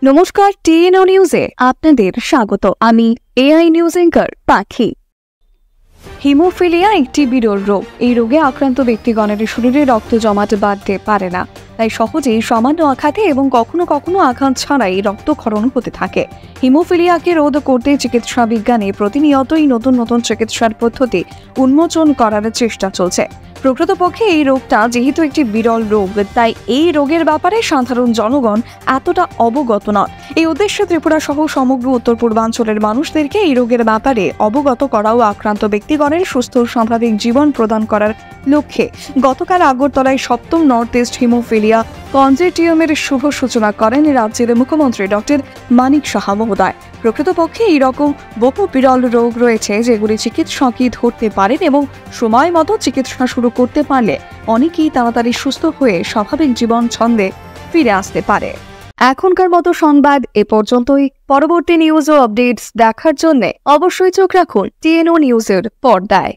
নমস্কার, টিএনও নিউজে আপনাদের স্বাগত। আমি এআই নিউজ অ্যাঙ্কার পাখি। হিমোফিলিয়া একটি বিরল রোগ। এই রোগে আক্রান্ত ব্যক্তিগণের শরীরে রক্ত জমাট বাঁধতে পারে না, তাই সহজেই সামান্য আঘাতে এবং কখনো কখনো আঘাত ছাড়াই রক্তক্ষরণ হতে থাকে। হিমোফিলিয়াকে রোধ করতে চিকিৎসা বিজ্ঞানে প্রতিনিয়তই নতুন নতুন চিকিৎসার পদ্ধতি উন্মোচন করার চেষ্টা চলছে। প্রকৃতপক্ষে এই রোগটা যেহেতু একটি বিরল রোগ, তাই এই রোগের ব্যাপারে সাধারণ জনগণ এতটা অবগত নয়। এই উদ্দেশ্যে ত্রিপুরা সহ সমগ্র উত্তর পূর্বাঞ্চলের মানুষদেরকে এই রোগের ব্যাপারে অবগত করা ও আক্রান্ত ব্যক্তিগণের সুস্থ স্বাভাবিক জীবন প্রদান করার লক্ষ্যে গতকাল আগরতলায় 7ম নর্থ ইস্ট হিমোফিলিয়া কনজর্টিয়ামের শুভ সূচনা করেন রাজ্যের মুখ্যমন্ত্রী ডক্টর মানিক সাহা মহোদয়। প্রকৃতপক্ষে এই রকম বহু বিরল রোগ রয়েছে যেগুলি চিকিৎসকই ধরতে পারেন এবং সময় মতো চিকিৎসা শুরু করতে পারলে অনেকেই তাড়াতাড়ি সুস্থ হয়ে স্বাভাবিক জীবন ছন্দে ফিরে আসতে পারে। এখনকার মতো সংবাদ এ পর্যন্তই। পরবর্তী নিউজ ও আপডেটস দেখার জন্য অবশ্যই চোখ রাখুন টিএনও নিউজের পর্দায়।